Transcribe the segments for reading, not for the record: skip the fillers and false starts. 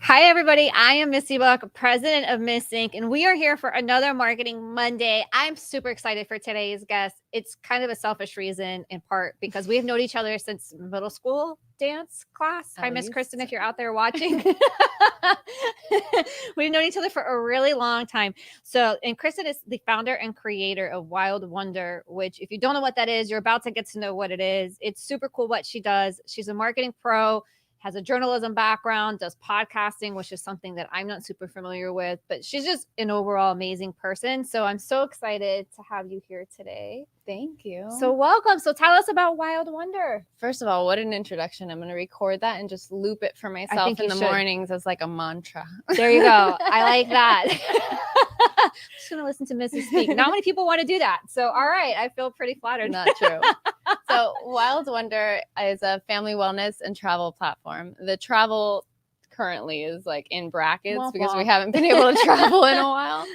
Hi, everybody. I am Misty Buck, president of Miss Inc., and we are here for another Marketing Monday. I'm super excited for today's guest. It's kind of a selfish reason, in part because we've known each other since middle school dance class. Hi, Miss Kristen, if you're out there watching. We've known each other for a really long time. And Kristen is the founder and creator of Wild Wonder, which, if you don't know what that is, you're about to get to know what it is. It's super cool what she does. She's a marketing pro, has a journalism background, does podcasting, which is something that I'm not super familiar with, but she's just an overall amazing person. So I'm so excited to have you here today. Thank you. So welcome. So tell us about Wild Wonder. First of all, what an introduction. I'm going to record that and just loop it for myself in the mornings as like a mantra. There you go. I like that. I'm just going to listen to Mrs. speak. Not many people want to do that. So, all right. I feel pretty flattered. Not true. So Wild Wonder is a family wellness and travel platform. The travel currently is like in brackets because we haven't been able to travel in a while.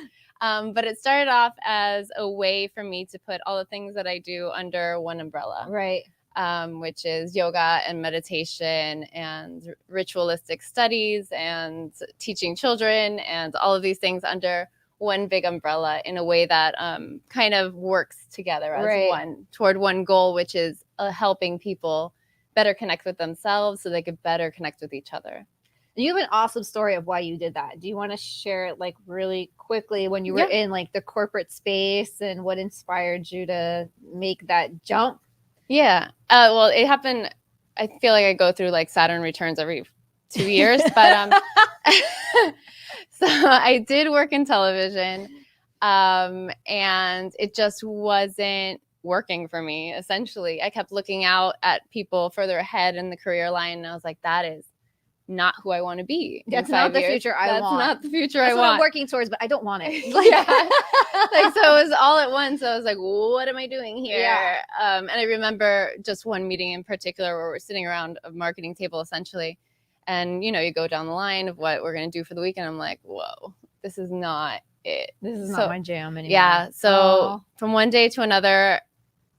But it started off as a way for me to put all the things that I do under one umbrella. Right. Which is yoga and meditation and ritualistic studies and teaching children and all of these things under one big umbrella in a way that kind of works together as one toward one goal, which is helping people better connect with themselves so they could better connect with each other. You have an awesome story of why you did that. Do you want to share it like really quickly when you were in like the corporate space and what inspired you to make that jump? Yeah. Well, it happened. I feel like I go through like Saturn returns every 2 years, but so I did work in television, and it just wasn't working for me. Essentially, I kept looking out at people further ahead in the career line, and I was like, that is not who I want to be. That's not the future I want. That's not the future I want. That's what I'm working towards, but I don't want it. Like, so it was all at once. So I was like, what am I doing here? Yeah. And I remember just one meeting in particular where we're sitting around a marketing table essentially. And, you go down the line of what we're going to do for the week. And I'm like, whoa, this is not it. This is not my jam anymore. Yeah. So from one day to another,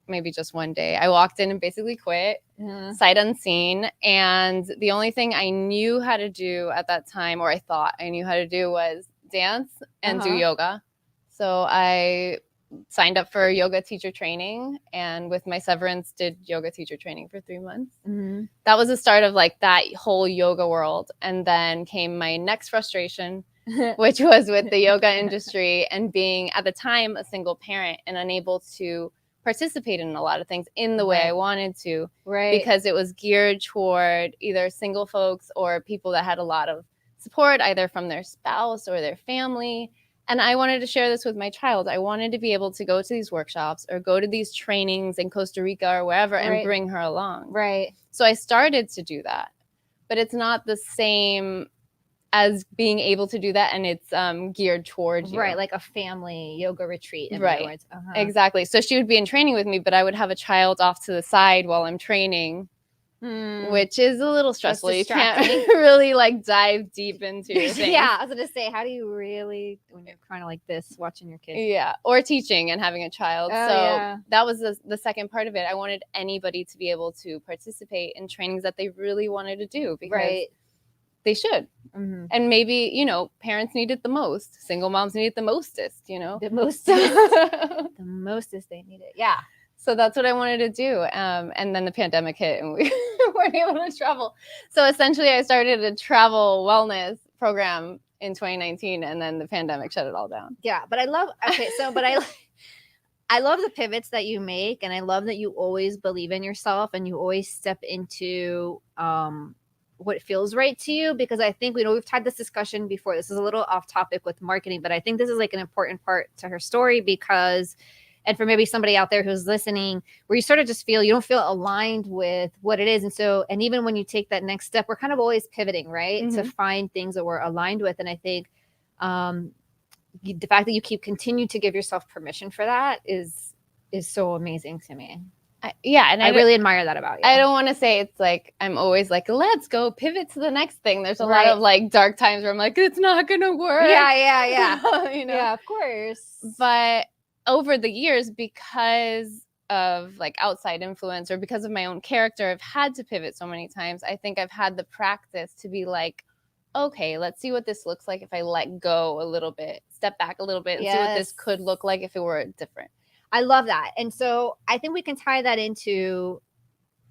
maybe just one day, I walked in and basically quit, sight unseen. And the only thing I knew how to do at that time, or I thought I knew how to do, was dance and do yoga. So I signed up for yoga teacher training, and with my severance did yoga teacher training for 3 months. Mm-hmm. That was the start of like that whole yoga world. And then came my next frustration, which was with the yoga industry and being at the time a single parent and unable to participate in a lot of things in the way I wanted to, because it was geared toward either single folks or people that had a lot of support either from their spouse or their family. And I wanted to share this with my child. I wanted to be able to go to these workshops or go to these trainings in Costa Rica or wherever and bring her along. Right. So I started to do that, but it's not the same as being able to do that, and it's geared towards you. Right, like a family yoga retreat. In other words. Exactly. So she would be in training with me, but I would have a child off to the side while I'm training, which is a little stressful. You can't really like dive deep into your thing. Yeah, I was going to say, how do you really, when you're kind of like this, watching your kid? Yeah, or teaching and having a child. That was the second part of it. I wanted anybody to be able to participate in trainings that they really wanted to do, because they should. Mm-hmm. And maybe, parents need it the most. Single moms need it the mostest, The mostest. The mostest they need it. Yeah. So that's what I wanted to do. And then the pandemic hit and we weren't able to travel. So essentially I started a travel wellness program in 2019, and then the pandemic shut it all down. Yeah. But I love the pivots that you make. And I love that you always believe in yourself and you always step into, what feels right to you, because I think we've had this discussion before. This is a little off topic with marketing, but I think this is like an important part to her story, because, and for maybe somebody out there who's listening, where you sort of just you don't feel aligned with what it is. And even when you take that next step, we're kind of always pivoting, right? Mm-hmm. To find things that we're aligned with. And I think the fact that you continue to give yourself permission for that is so amazing to me. And I really admire that about you. I don't want to say it's like I'm always like, let's go pivot to the next thing. There's a lot of like dark times where I'm like, it's not gonna work. Yeah. Yeah, of course. But over the years, because of like outside influence or because of my own character, I've had to pivot so many times. I think I've had the practice to be like, okay, let's see what this looks like if I let go a little bit, step back a little bit, and see what this Yes. could look like if it were different. I love that. And so I think we can tie that into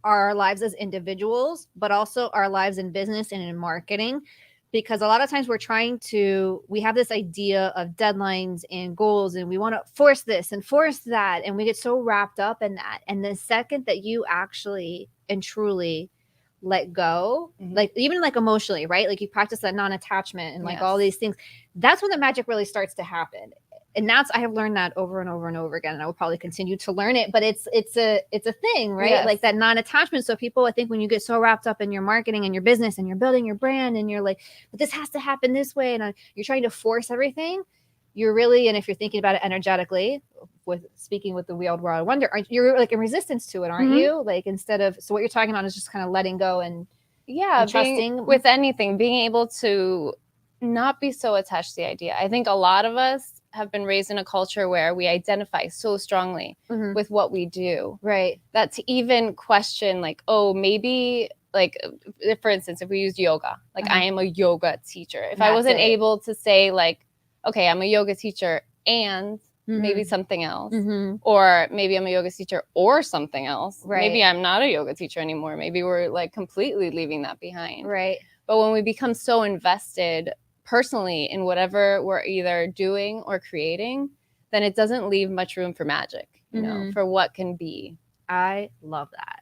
our lives as individuals, but also our lives in business and in marketing. Because a lot of times we have this idea of deadlines and goals, and we want to force this and force that. And we get so wrapped up in that. And the second that you actually and truly let go, like even like emotionally, right? Like you practice that non-attachment and like all these things, that's when the magic really starts to happen. And I have learned that over and over and over again, and I will probably continue to learn it. But it's a thing, right? Yes. Like that non-attachment. So people, I think, when you get so wrapped up in your marketing and your business, and you're building your brand, and you're like, but this has to happen this way, and you're trying to force everything. You're really, and if you're thinking about it energetically, speaking with the Wild World Wonder, you're like in resistance to it, aren't you? Like instead of, so what you're talking about is just kind of letting go and trusting with anything, being able to not be so attached to the idea. I think a lot of us have been raised in a culture where we identify so strongly with what we do, right? That to even question, like, oh, maybe, like, for instance, if we use yoga, like I am a yoga teacher. If I wasn't able to say, like, okay, I'm a yoga teacher and maybe something else, or maybe I'm a yoga teacher or something else. Right. Maybe I'm not a yoga teacher anymore. Maybe we're like completely leaving that behind. Right. But when we become so invested personally in whatever we're either doing or creating, then it doesn't leave much room for magic, you know, for what can be. I love that.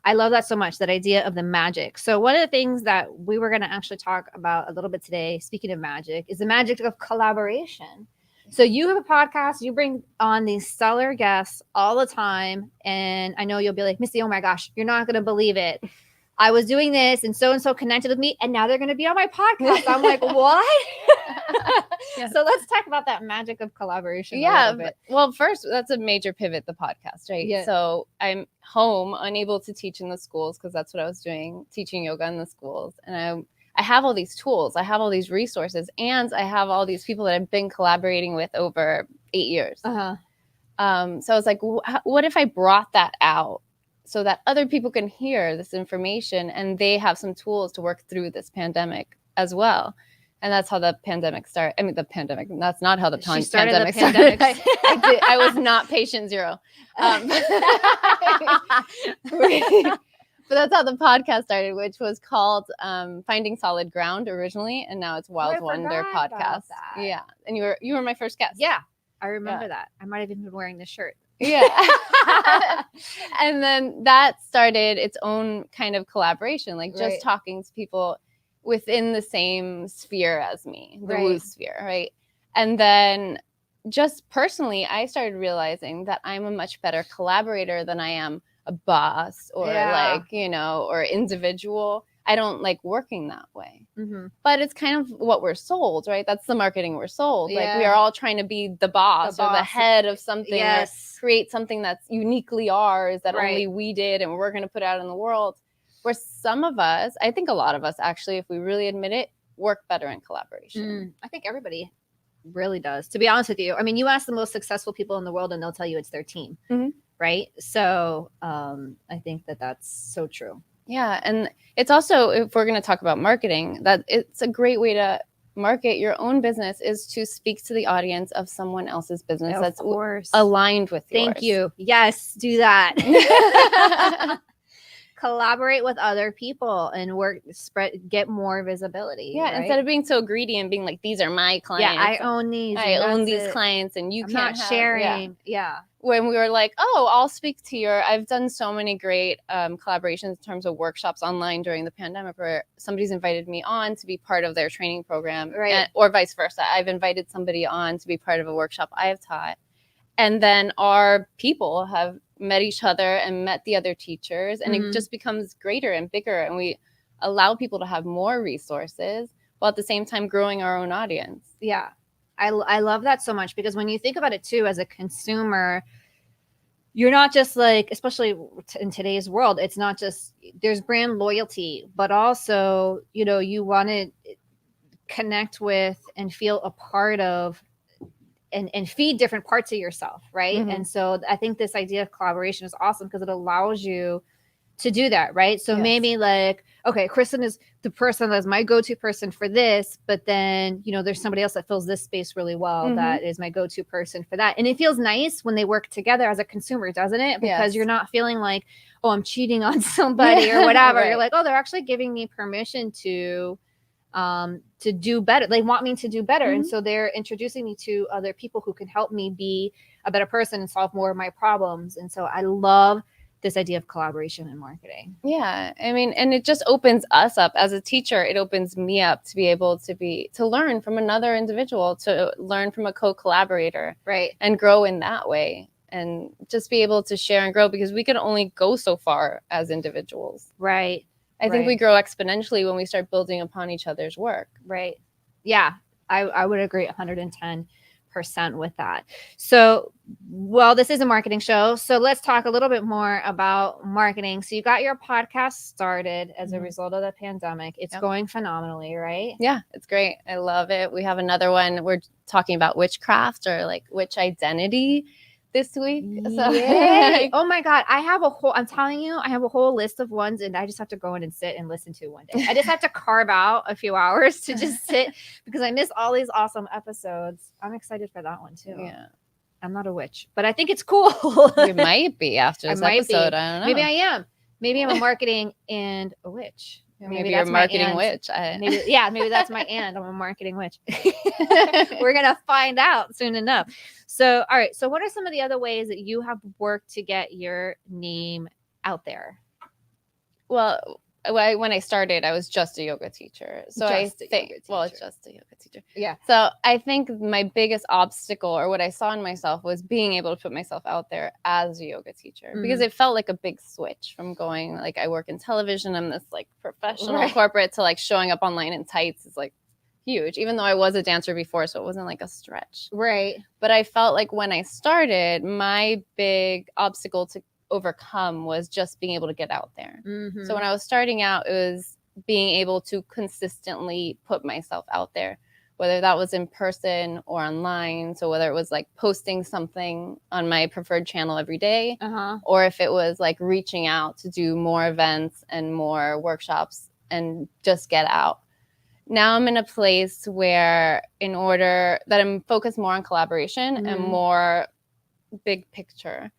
I love that so much, that idea of the magic. So one of the things that we were going to actually talk about a little bit today, speaking of magic, is the magic of collaboration. So you have a podcast, you bring on these stellar guests all the time. And I know you'll be like, Misty, oh my gosh, you're not going to believe it. I was doing this and so connected with me, and now they're going to be on my podcast. I'm like, what? So let's talk about that magic of collaboration. Yeah. Well, first, that's a major pivot, the podcast, right? Yeah. So I'm home, unable to teach in the schools, because that's what I was doing, teaching yoga in the schools. And I have all these tools, I have all these resources, and I have all these people that I've been collaborating with over 8 years. So I was like, what if I brought that out so that other people can hear this information and they have some tools to work through this pandemic as well? And that's how the pandemic started. I mean, that's not how the pandemic started. I was not patient zero. But that's how the podcast started, which was called Finding Solid Ground originally, and now it's Wild Wonder Podcast. Yeah, and you were my first guest. Yeah, I remember that. I might have even been wearing this shirt. Yeah. And then that started its own kind of collaboration, like just talking to people within the same sphere as me, the woo sphere, right? And then just personally, I started realizing that I'm a much better collaborator than I am a boss or like, you know, or individual. I don't like working that way. But it's kind of what we're sold, right? That's the marketing we're sold. Like we are all trying to be the boss or the head of something, or create something that's uniquely ours that only we did and we're going to put out in the world. Where some of us, I think a lot of us actually, if we really admit it, work better in collaboration. I think everybody really does, to be honest with you. I mean, you ask the most successful people in the world and they'll tell you it's their team, right? So I think that's so true. Yeah. And it's also, if we're going to talk about marketing, that it's a great way to market your own business is to speak to the audience of someone else's business that's aligned with yours. Thank you. Yes, do that. Collaborate with other people and get more visibility. Yeah, right? Instead of being so greedy and being like, these are my clients. Yeah, I own these. I own these clients and you can't not sharing. Yeah. When we were like, oh, I'll speak to I've done so many great collaborations in terms of workshops online during the pandemic where somebody's invited me on to be part of their training program, or vice versa. I've invited somebody on to be part of a workshop I have taught. And then our people have met each other and met the other teachers, and it just becomes greater and bigger, and we allow people to have more resources while at the same time growing our own audience. Yeah, I love that so much, because when you think about it too, as a consumer, you're not just like, especially in today's world, it's not just, there's brand loyalty, but also, you know, you want to connect with and feel a part of and feed different parts of yourself, right? And so I think this idea of collaboration is awesome because it allows you to do that, right? So maybe like, okay, Kristen is the person that's my go-to person for this, but then, you know, there's somebody else that fills this space really well that is my go-to person for that. And it feels nice when they work together as a consumer, doesn't it? Because you're not feeling like, oh, I'm cheating on somebody or whatever. You're like, oh, they're actually giving me permission to do better. They want me to do better. And so they're introducing me to other people who can help me be a better person and solve more of my problems. And so I love this idea of collaboration in marketing. Yeah. I mean, and it just opens us up as a teacher. It opens me up to be able to learn from another individual, to learn from a co-collaborator, right? And grow in that way, and just be able to share and grow, because we can only go so far as individuals. Right. I think we grow exponentially when we start building upon each other's work. Right. Yeah. I would agree 110% with that. So, well, this is a marketing show, so let's talk a little bit more about marketing. So you got your podcast started as a result of the pandemic. It's going phenomenally, right? Yeah, it's great. I love it. We have another one. We're talking about witchcraft, or like witch identity, this week. So oh my God. I'm telling you, I have a whole list of ones, and I just have to go in and sit and listen to one day. I just have to carve out a few hours to just sit, because I miss all these awesome episodes. I'm excited for that one too. Yeah. I'm not a witch, but I think it's cool. You might be after this episode. I don't know. Maybe I am. Maybe I'm a marketing and a witch. Maybe you're a marketing witch. Maybe that's my and. I'm a marketing witch. We're going to find out soon enough. So, all right. So what are some of the other ways that you have worked to get your name out there? Well, when I started, I was just a yoga teacher. So it's just a yoga teacher. Yeah. So I think my biggest obstacle, or what I saw in myself, was being able to put myself out there as a yoga teacher, because it felt like a big switch from going, like, I work in television, I'm this like professional corporate, to like showing up online in tights is like huge, even though I was a dancer before, so it wasn't like a stretch. Right. But I felt like when I started, my big obstacle to overcome was just being able to get out there. So when I was starting out, it was being able to consistently put myself out there, whether that was in person or online. So whether it was like posting something on my preferred channel every day, or if it was like reaching out to do more events and more workshops and just get out. Now I'm in a place where, in order that I'm focused more on collaboration and more big picture.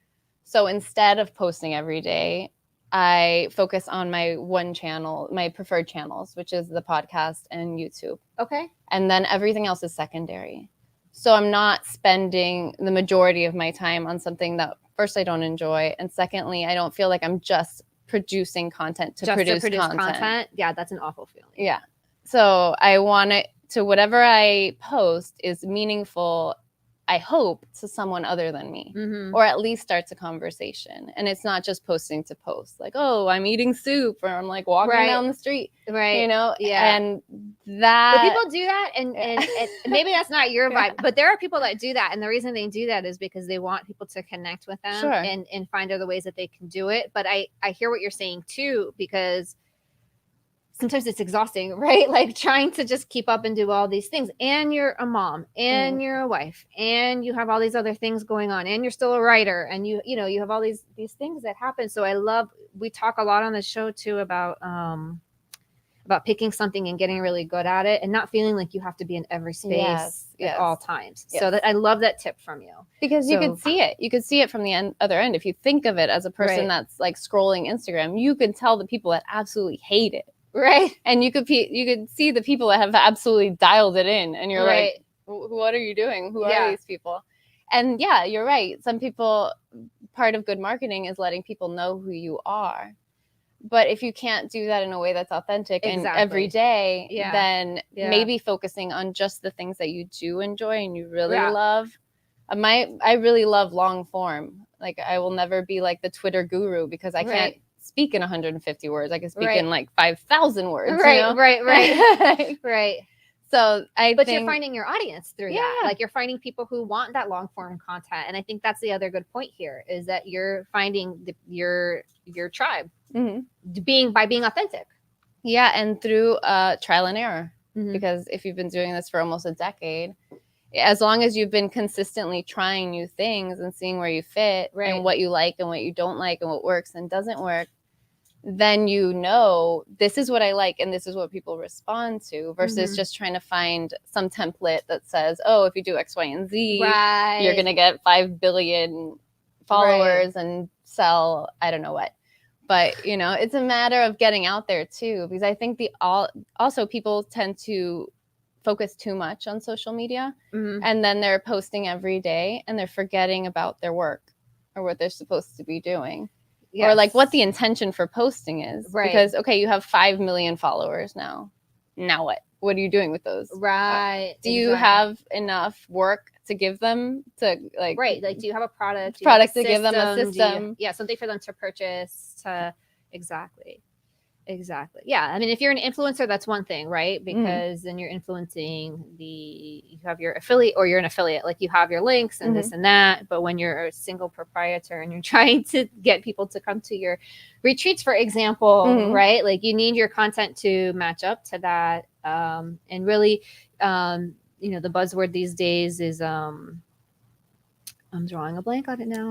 So instead of posting every day, I focus on my one channel, my preferred channels, which is the podcast and YouTube. Okay. And then everything else is secondary. So I'm not spending the majority of my time on something that, first, I don't enjoy, and secondly, I don't feel like I'm just producing content to produce content. Yeah, that's an awful feeling. Yeah. So I want it to, whatever I post is meaningful, I hope, to someone other than me, or at least starts a conversation. And it's not just posting to post, like, oh, I'm eating soup, or I'm like walking down the street, you know? Yeah. And that. But people do that, and maybe that's not your vibe, but there are people that do that. And the reason they do that is because they want people to connect with them and find other ways that they can do it. But I hear what you're saying too, because sometimes it's exhausting, right? Like trying to just keep up and do all these things. And you're a mom, and you're a wife, and you have all these other things going on, and you're still a writer, and you have all these things that happen. So we talk a lot on the show too about picking something and getting really good at it, and not feeling like you have to be in every space at all times. So that I love that tip from you, because you could see it. You could see it from the other end. If you think of it as a person that's like scrolling Instagram, you could tell the people that absolutely hate it. Right. And you could see the people that have absolutely dialed it in, and you're like, what are you doing? Who are these people? And yeah, you're right. Some people, part of good marketing is letting people know who you are. But if you can't do that in a way that's authentic and every day, then maybe focusing on just the things that you do enjoy and you really love. I really love long form. Like, I will never be like the Twitter guru, because I can't speak in 150 words. I can speak in like 5,000 words. Right. So But you're finding your audience through that. Like, you're finding people who want that long form content. And I think that's the other good point here, is that you're finding your tribe by being authentic. Yeah. And through trial and error, because if you've been doing this for almost a decade, as long as you've been consistently trying new things and seeing where you fit and what you like and what you don't like and what works and doesn't work, then this is what I like and this is what people respond to, versus just trying to find some template that says, oh, if you do X, Y, and Z, you're going to get 5 billion followers and sell I don't know what. But, it's a matter of getting out there too, because I think also people tend to focus too much on social media, and then they're posting every day and they're forgetting about their work or what they're supposed to be doing. Yes. Or like what the intention for posting is. Right. Because, okay, you have 5 million followers now. Now what? What are you doing with those? Right. Do you have enough work to give them to like? Right. Like, do you have a product? To give them a system? Something for them to purchase. Exactly. Yeah. I mean, if you're an influencer, that's one thing, right? Because then you're influencing you have your affiliate, or you're an affiliate, like you have your links and this and that. But when you're a single proprietor and you're trying to get people to come to your retreats, for example, right? Like, you need your content to match up to that. And really, the buzzword these days is, I'm drawing a blank on it now.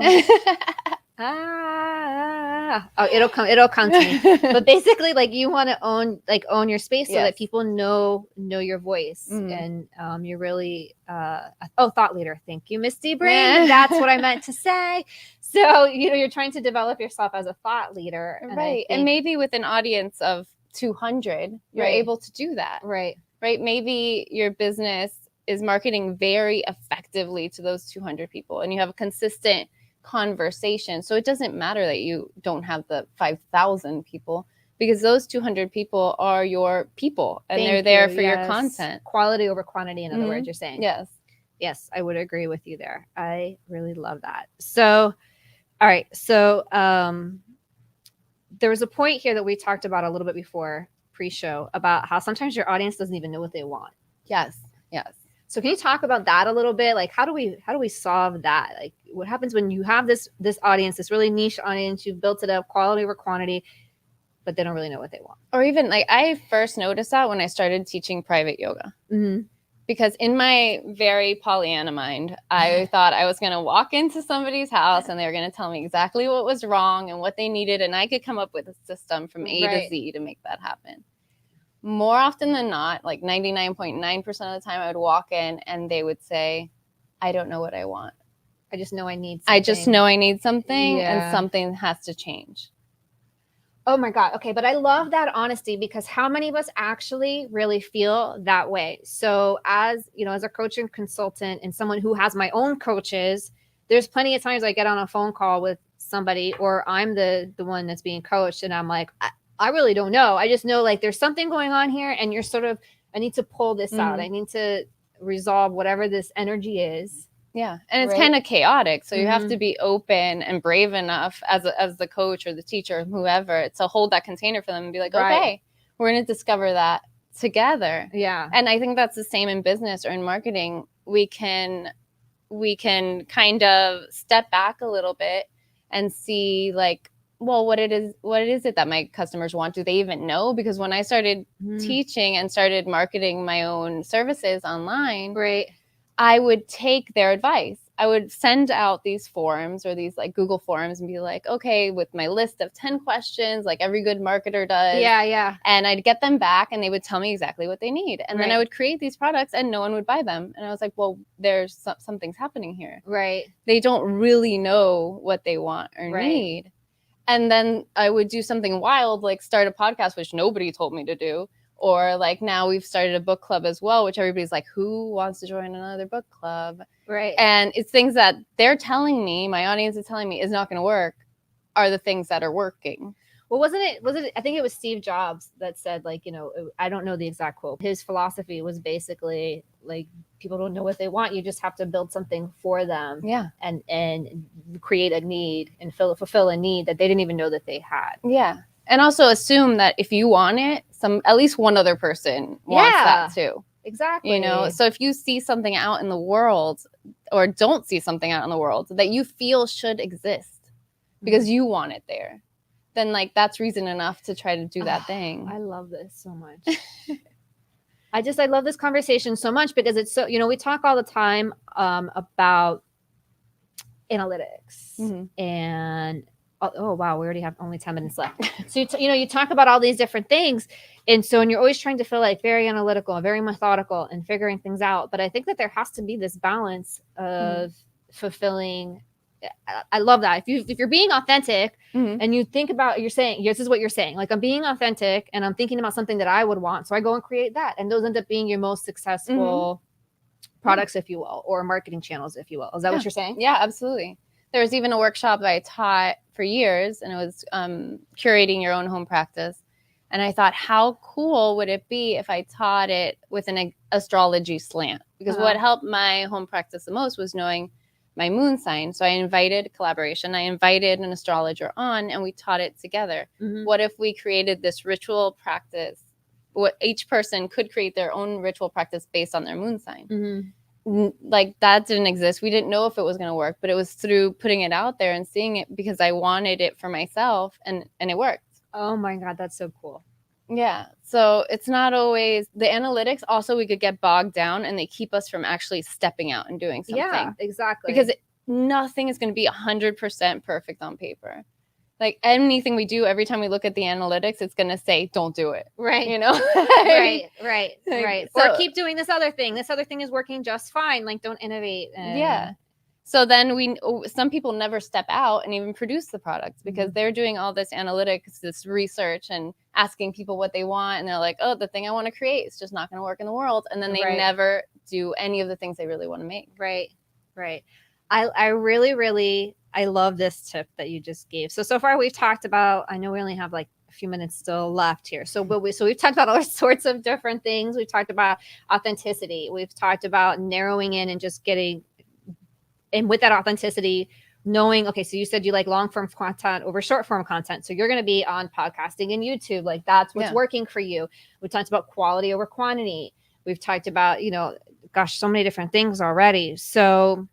It'll come to me. But basically, like, you want to own your space so that people know your voice, and you're really thought leader. Thank you, Misty Brain. That's what I meant to say. So you're trying to develop yourself as a thought leader, right? And maybe with an audience of 200, you're able to do that, right? Maybe your business is marketing very effectively to those 200 people, and you have a consistent conversation. So it doesn't matter that you don't have the 5,000 people, because those 200 people are your people, and they're there for your content. Quality over quantity, in other words, you're saying. Yes, I would agree with you there. I really love that. So, all right. So there was a point here that we talked about a little bit before pre-show about how sometimes your audience doesn't even know what they want. Yes. So can you talk about that a little bit? Like, how do we solve that? Like, what happens when you have this audience, this really niche audience, you've built it up, quality over quantity, but they don't really know what they want? Or even, like, I first noticed that when I started teaching private yoga. Because in my very Pollyanna mind, I thought I was going to walk into somebody's house and they were going to tell me exactly what was wrong and what they needed, and I could come up with a system from A to Z to make that happen. More often than not, like 99.9% of the time, I would walk in and they would say, I don't know what I want. I just know I need something. And something has to change. Oh my God. Okay. But I love that honesty, because how many of us actually really feel that way? So as a coach and consultant and someone who has my own coaches, there's plenty of times I get on a phone call with somebody, or I'm the one that's being coached, and I'm like, I really don't know. I just know, like, there's something going on here, and you're sort of, I need to pull this out. I need to resolve whatever this energy is. Yeah. And it's kind of chaotic. So you have to be open and brave enough as the coach or the teacher, whoever, to hold that container for them and be like, okay, we're going to discover that together. Yeah. And I think that's the same in business or in marketing. We can kind of step back a little bit and see, like, well, what is it that my customers want? Do they even know? Because when I started teaching and started marketing my own services online, I would take their advice. I would send out these forums or these, like, Google forums and be like, okay, with my list of 10 questions, like every good marketer does. Yeah. And I'd get them back and they would tell me exactly what they need. And then I would create these products and no one would buy them. And I was like, well, there's something's happening here. Right. They don't really know what they want or need. And then I would do something wild, like start a podcast, which nobody told me to do. Or, like, now we've started a book club as well, which everybody's like, who wants to join another book club? Right. And it's things that they're telling me, my audience is telling me is not going to work, are the things that are working. Well, wasn't it, I think it was Steve Jobs that said, like, I don't know the exact quote. His philosophy was basically, like, people don't know what they want. You just have to build something for them. Yeah. And create a need and fulfill a need that they didn't even know that they had. Yeah. And also assume that if you want it, at least one other person wants that too. Exactly. So if you see something out in the world, or don't see something out in the world that you feel should exist because you want it there, then, like, that's reason enough to try to do that thing. I love this so much. I love this conversation so much, because it's so, we talk all the time about analytics and Oh wow, we already have only 10 minutes left. So you talk about all these different things, and you're always trying to feel like very analytical and very methodical and figuring things out. But I think that there has to be this balance of fulfilling. I love that. If you're being authentic and you think about, you're saying, this is what you're saying, like, I'm being authentic and I'm thinking about something that I would want, so I go and create that, and those end up being your most successful products, if you will, or marketing channels, if you will. Is that what you're saying? Yeah, absolutely. There was even a workshop that I taught for years, and it was curating your own home practice. And I thought, how cool would it be if I taught it with an astrology slant? Because what helped my home practice the most was knowing my moon sign. So I invited collaboration. I invited an astrologer on, and we taught it together. What if we created this ritual practice? What each person could create their own ritual practice based on their moon sign. Like, that didn't exist. We didn't know if it was going to work, but it was through putting it out there and seeing it, because I wanted it for myself, and it worked. Oh my God, that's so cool. Yeah. So it's not always the analytics. Also, we could get bogged down, and they keep us from actually stepping out and doing something. Yeah, exactly. Because nothing is going to be 100% perfect on paper. Like, anything we do, every time we look at the analytics, it's going to say, don't do it. Right. You know? Right. So, or keep doing this other thing. This other thing is working just fine. Like, don't innovate. Yeah. So then some people never step out and even produce the products, because they're doing all this analytics, this research, and asking people what they want. And they're like, oh, the thing I want to create is just not going to work in the world. And then they never do any of the things they really want to make. Right. I really, I love this tip that you just gave. So far we've talked about, I know we only have like a few minutes still left here. So we've talked about all sorts of different things. We've talked about authenticity. We've talked about narrowing in and just getting, and with that authenticity, knowing, okay, so you said you like long form content over short form content. So you're going to be on podcasting and YouTube. Like, that's what's working for you. We talked about quality over quantity. We've talked about, so many different things already. So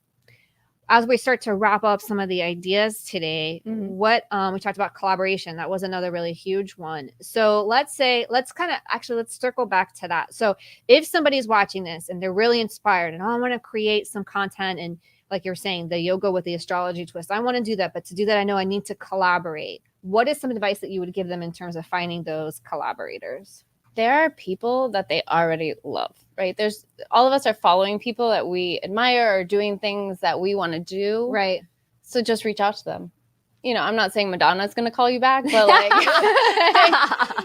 as we start to wrap up some of the ideas today, we talked about collaboration. That was another really huge one. So let's circle back to that. So if somebody's watching this and they're really inspired and I want to create some content, and like you're saying, the yoga with the astrology twist, I want to do that. But to do that, I know I need to collaborate. What is some advice that you would give them in terms of finding those collaborators? There are people that they already love, right? All of us are following people that we admire or doing things that we want to do. Right. So just reach out to them. I'm not saying Madonna's going to call you back, but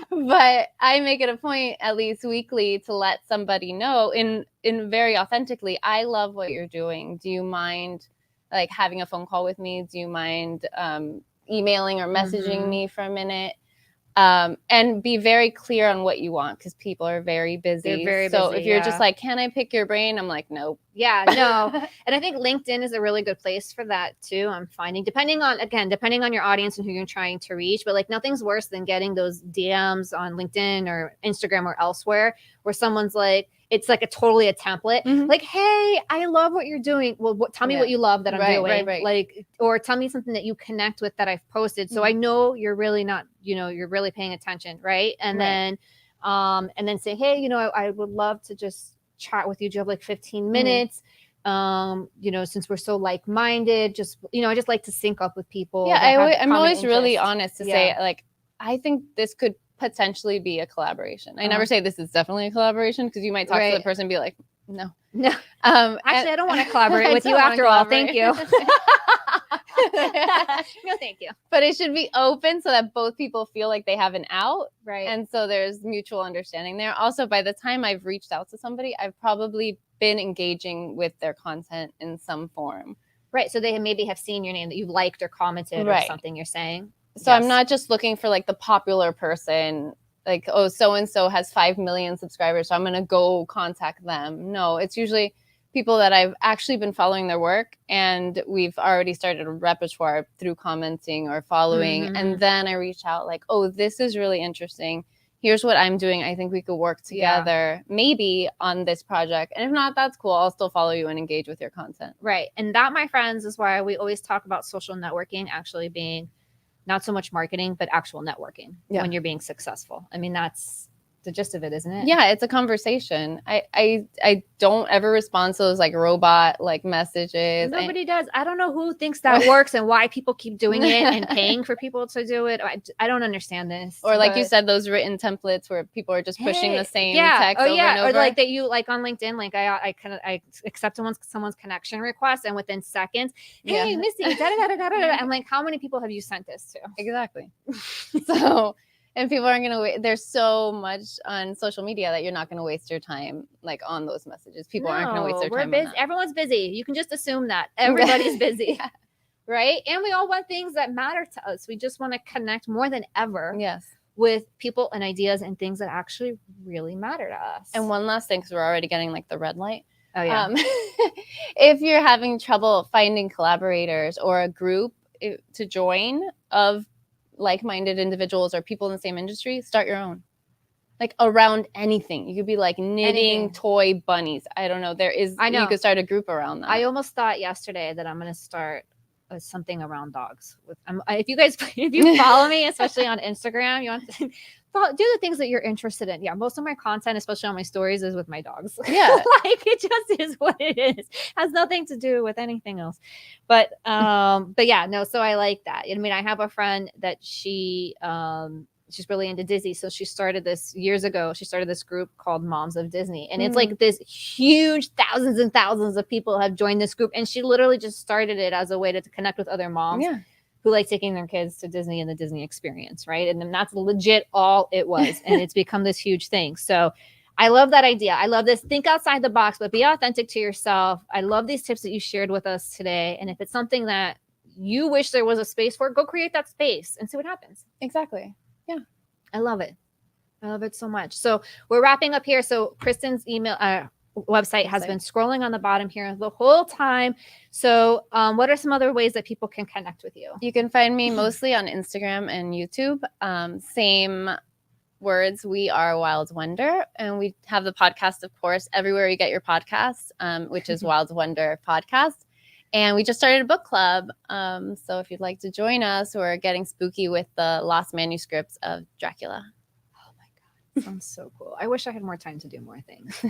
but I make it a point at least weekly to let somebody know in very authentically, I love what you're doing. Do you mind like having a phone call with me? Do you mind emailing or messaging me for a minute? And be very clear on what you want, because people are very busy. They're very so busy, if you're just like, can I pick your brain? I'm like, nope. Yeah, no. And I think LinkedIn is a really good place for that too. I'm finding, depending on your audience and who you're trying to reach, but like, nothing's worse than getting those DMs on LinkedIn or Instagram or elsewhere where someone's like, it's like totally a template. Like, hey, I love what you're doing. Well, tell me what you love that I'm doing. Right. Like, or tell me something that you connect with that I've posted. So I know you're really not, you're really paying attention. Right. And then say, hey, I would love to just chat with you. Do you have like 15 minutes? Since we're so like-minded, just, I just like to sync up with people. Yeah. I'm always really honest to say, like, I think this could potentially be a collaboration. I never say this is definitely a collaboration, because you might talk to the person and be like, no. Actually, I don't want to collaborate with you after all. Thank you. No, thank you. But it should be open so that both people feel like they have an out. Right. And so there's mutual understanding there. Also, by the time I've reached out to somebody, I've probably been engaging with their content in some form. Right. So they maybe have seen your name that you've liked or commented or something you're saying. So I'm not just looking for like the popular person, like, oh, so-and-so has 5 million subscribers, so I'm going to go contact them. No, it's usually people that I've actually been following their work, and we've already started a repertoire through commenting or following. And then I reach out like, oh, this is really interesting. Here's what I'm doing. I think we could work together maybe on this project. And if not, that's cool. I'll still follow you and engage with your content. Right. And that, my friends, is why we always talk about social networking actually being not so much marketing, but actual networking when you're being successful. I mean, there's the gist of it, isn't it? Yeah, it's a conversation. I don't ever respond to those like robot like messages. Nobody does. I don't know who thinks that works and why people keep doing it and paying for people to do it. I don't understand this. Or like you said, those written templates where people are just pushing the same text over and over. Or like that you like on LinkedIn, like I accept someone's connection request and within seconds, hey, Misty, I'm like, how many people have you sent this to? Exactly. So, and people aren't going to wait. There's so much on social media that you're not going to waste your time like on those messages. People aren't going to waste their time busy. on that. Everyone's busy. You can just assume that everybody's busy. Yeah. Right? And we all want things that matter to us. We just want to connect more than ever. Yes. With people and ideas and things that actually really matter to us. And one last thing, because we're already getting like the red light. Oh, yeah. If you're having trouble finding collaborators or a group to join of like-minded individuals or people in the same industry, start your own. Like around anything. You could be like knitting toy bunnies. I don't know. You could start a group around that. I almost thought yesterday that I'm going to start something around dogs. If you follow me, especially on Instagram, you want to do the things that you're interested in. Yeah, most of my content, especially on my stories, is with my dogs. Yeah, like it just is what it is. Has nothing to do with anything else. But yeah, no. So I like that. I mean, I have a friend that she's really into Disney. So she started this years ago. She started this group called Moms of Disney. And it's like this huge thousands and thousands of people have joined this group. And she literally just started it as a way to connect with other moms who like taking their kids to Disney and the Disney experience. Right. And then that's legit all it was. And it's become this huge thing. So I love that idea. I love this. Think outside the box, but be authentic to yourself. I love these tips that you shared with us today. And if it's something that you wish there was a space for, go create that space and see what happens. Exactly. Yeah. I love it. I love it so much. So we're wrapping up here. So Kristen's website has been scrolling on the bottom here the whole time. So what are some other ways that people can connect with you? You can find me mostly on Instagram and YouTube. Same words. We are Wild Wonder. And we have the podcast, of course, everywhere you get your podcasts, which is Wild Wonder Podcast. And we just started a book club. So if you'd like to join us, we're getting spooky with the lost manuscripts of Dracula. Oh my God. Sounds so cool. I wish I had more time to do more things,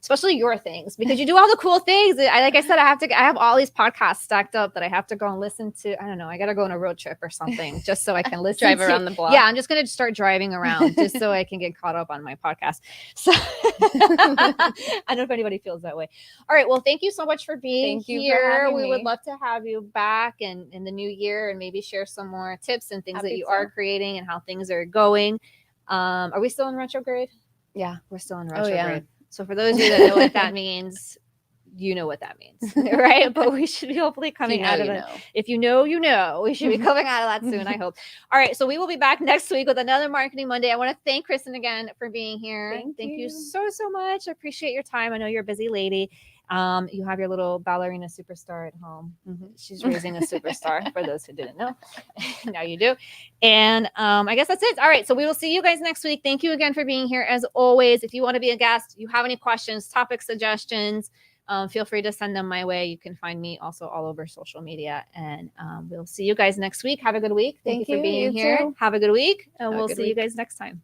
especially your things, because you do all the cool things. Like I said, I have all these podcasts stacked up that I have to go and listen to. I don't know. I got to go on a road trip or something just so I can listen. Drive around the block. Yeah, I'm just going to start driving around just so I can get caught up on my podcast. So I don't know if anybody feels that way. All right. Well, thank you so much for being here. We would love to have you back in the new year and maybe share some more tips and things that you are creating and how things are going. Are we still in retrograde? Yeah, we're still in retrograde. Oh, yeah. So for those of you that know what that means, you know what that means, right? But we should be hopefully coming out of it. If you know, you know. We should be coming out of that soon, I hope. All right, so we will be back next week with another Marketing Monday. I want to thank Kristen again for being here. Thank you so much. I appreciate your time. I know you're a busy lady. You have your little ballerina superstar at home. She's raising a superstar for those who didn't know. Now you do. And I guess that's it. All right. So we will see you guys next week. Thank you again for being here. As always, if you want to be a guest, you have any questions, topic suggestions, feel free to send them my way. You can find me also all over social media. And we'll see you guys next week. Have a good week. Thank you for being here. Have a good week. And we'll see you guys next time.